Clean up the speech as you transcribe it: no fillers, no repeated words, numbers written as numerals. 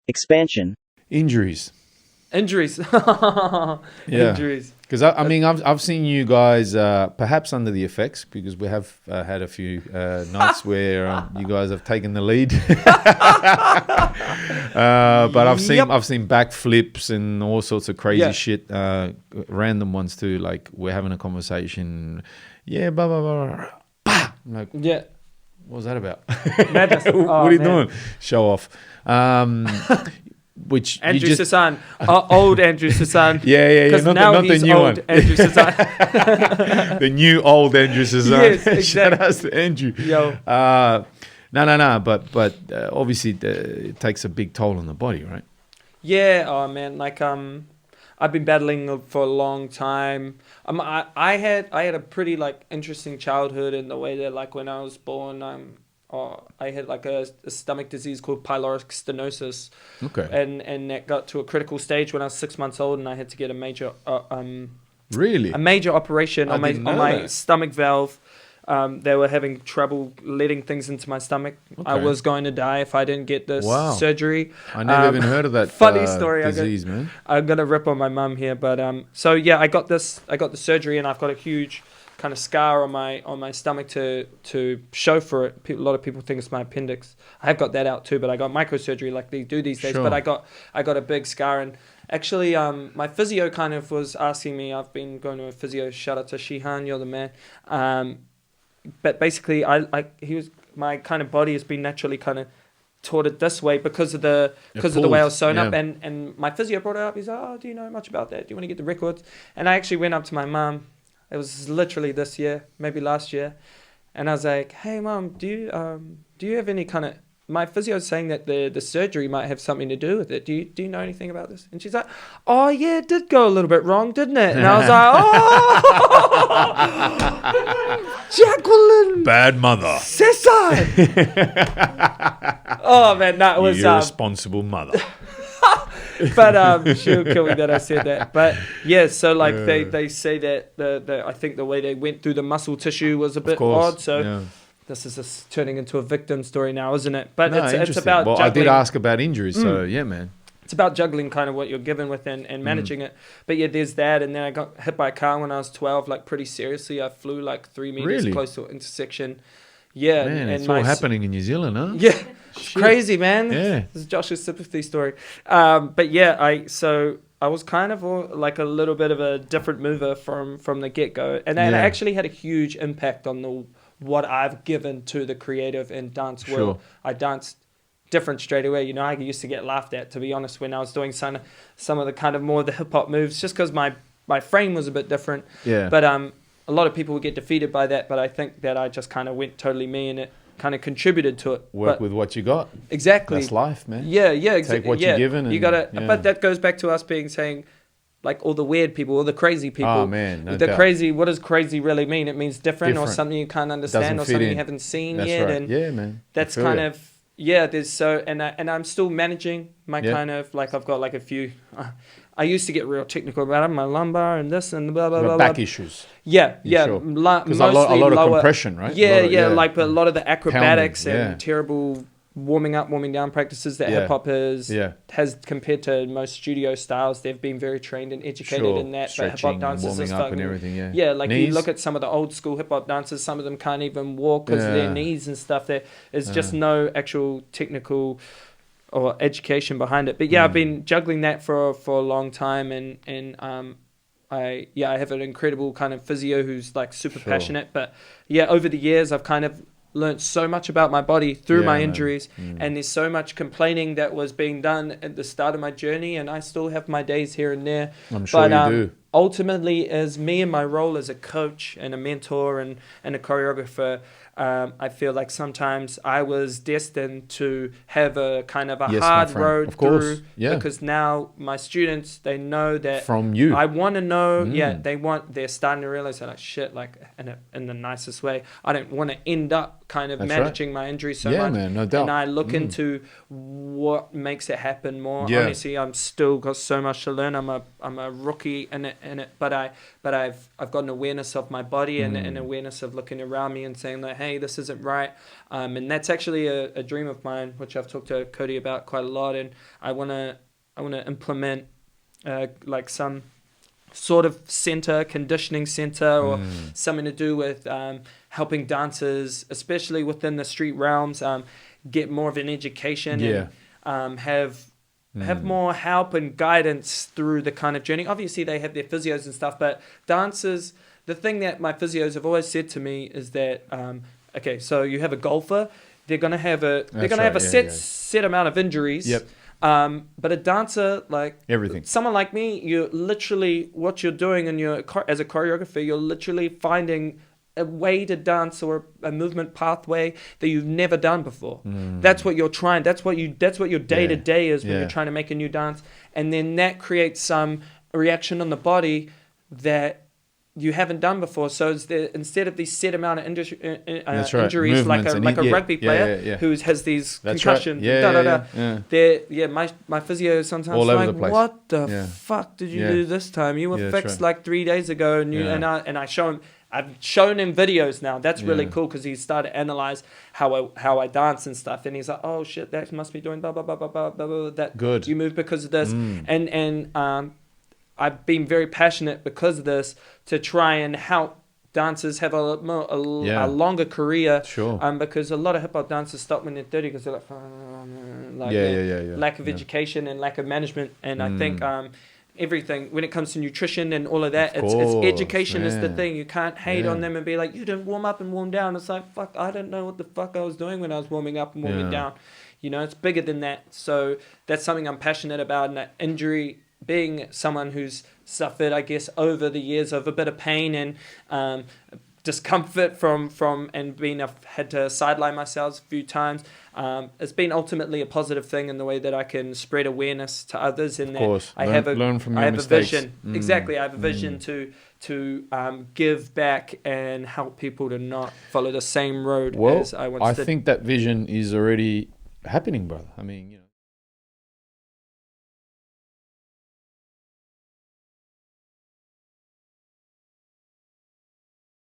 expansion, Injuries. Injuries. Yeah. Injuries. Because I mean, I've seen you guys perhaps under the effects, because we have had a few nights where you guys have taken the lead. But I've seen backflips and all sorts of crazy shit, random ones too. Like we're having a conversation, blah blah blah. Bah! I'm like, what was that about? Madness. What are you doing? Show off. Which Andrew Cesan, old Andrew Cesan. Yeah. Because not now the he's new old one. Andrew Cesan. The new old Andrew Cesan. Yes, exactly. Shout out to Andrew. Yo. No. But obviously it takes a big toll on the body, right? Yeah. Oh man. Like I've been battling for a long time. I had a pretty like interesting childhood in the way that like when I was born, I had like a stomach disease called pyloric stenosis. Okay. And that got to a critical stage when I was 6 months old, and I had to get a major really a major operation on my stomach valve. They were having trouble letting things into my stomach. Okay. I was going to die if I didn't get this surgery. I never even heard of that funny story disease, man. I'm gonna rip on my mum here, but so yeah, I got the surgery, and I've got a huge kind of scar on my stomach to show for it. A lot of people think it's my appendix. I have got that out too, but I got microsurgery like they do these days. Sure. But I got a big scar, and actually my physio kind of was asking me. I've been going to a physio. Shout out to Shihan, you're the man. But basically, my kind of body has been naturally kind of taught it this way because of the way I was sewn up, and my physio brought it up. He's like, "Oh, do you know much about that? Do you want to get the records?" And I actually went up to my mum. It was literally this year, maybe last year, and I was like, "Hey, Mum, do you have any kind of?" My physio is saying that the surgery might have something to do with it. Do you know anything about this? And she's like, "Oh yeah, it did go a little bit wrong, didn't it?" And I was like, "Oh, Jacqueline, bad mother, Cesan." Oh man, that was irresponsible mother. But she'll kill me that I said that. But yeah, so like they say that I think the way they went through the muscle tissue was a bit odd. So this is just turning into a victim story now, isn't it? But it's about juggling. I did ask about injuries, so yeah, man. It's about juggling kind of what you're given with and managing it. But yeah, there's that. And then I got hit by a car when I was 12, like pretty seriously. I flew like 3 meters close to an intersection. Yeah. Man, it's all happening in New Zealand, huh? Yeah. Crazy, man. Yeah. This is Josh's sympathy story. But yeah, I was kind of like a little bit of a different mover from the get-go. And that actually had a huge impact on what I've given to the creative and dance world. I danced different straight away. You know, I used to get laughed at, to be honest, when I was doing some of the kind of more the hip-hop moves, just because my frame was a bit different. Yeah. But a lot of people would get defeated by that, but I think that I just kind of went totally me, and it kind of contributed to it. Work with what you got. Exactly. That's life, man. Yeah, exactly. Take what you're given. You gotta. Yeah. But that goes back to us saying, like all the weird people, all the crazy people. Oh man, no doubt. Crazy. What does crazy really mean? It means different. Or something you can't understand, or something you haven't seen that's yet. Right. And yeah, man. That's kind of There's and I'm still managing my kind of like I've got like a few. I used to get real technical about it, my lumbar and this and blah blah blah. Back issues. Yeah. Because Mostly a lot lower, of compression, right? Like but a lot of the acrobatics pounding, and terrible warming up, warming down practices that hip hop has compared to most studio styles. They've been very trained and educated in that. Stretching, but hip hop dancers warming up and everything. Yeah, like knees. You look at some of the old school hip hop dancers. Some of them can't even walk because of their knees and stuff. There is just no actual technical or education behind it. But yeah, I've been juggling that for a long time, and I have an incredible kind of physio who's like super passionate. But yeah, over the years I've kind of learned so much about my body through my injuries, and there's so much complaining that was being done at the start of my journey, and I still have my days here and there. I'm sure you do. Ultimately, as me and my role as a coach and a mentor and a choreographer, I feel like sometimes I was destined to have a kind of a hard road through, because now my students, they know that from you. I want to know, they're starting to realize that, like, shit, like in the nicest way, I don't want to end up kind of managing my injuries so much. Man, no doubt. And I look into what makes it happen more. Honestly, I'm still got so much to learn. I'm a rookie in it, but I've got an awareness of my body and an awareness of looking around me and saying that, hey, hey, this isn't right. And that's actually a dream of mine, which I've talked to Cody about quite a lot. And I want to implement like some sort of conditioning center, or something to do with helping dancers, especially within the street realms, get more of an education and have more help and guidance through the kind of journey. Obviously, they have their physios and stuff, but dancers, the thing that my physios have always said to me is that, okay, so you have a golfer, they're going to have a set amount of injuries. Yep. But a dancer, like everything, someone like me, you're literally, what you're doing as a choreographer, you're literally finding a way to dance or a movement pathway that you've never done before. That's what you're trying. That's what your day to day is when you're trying to make a new dance, and then that creates some reaction on the body that you haven't done before. So instead of these set amount of injuries, like a rugby player who has these concussions, my physio sometimes all like, over the place. What the fuck did you do this time? You were fixed like 3 days ago, and I show him. I've shown him videos now. That's really cool, because he's started to analyze how I dance and stuff, and he's like, oh shit, that must be doing blah blah blah blah blah blah. That good. You move because of this, and I've been very passionate because of this to try and help dancers have a longer career. Sure. Because a lot of hip hop dancers stop when they're 30 because they're lack of education and lack of management. And I think everything when it comes to nutrition and all of that, it's education is the thing. You can't hate on them and be like, you didn't warm up and warm down. It's like, fuck, I don't know what the fuck I was doing when I was warming up and warming down. You know, it's bigger than that. So that's something I'm passionate about. And that injury, being someone who's suffered, I guess, over the years of a bit of pain and discomfort from and I've had to sideline myself a few times. It's been ultimately a positive thing in the way that I can spread awareness to others. In that I have a vision. Exactly, I have a vision to give back and help people to not follow the same road as I once did. I think that vision is already happening, brother. I mean,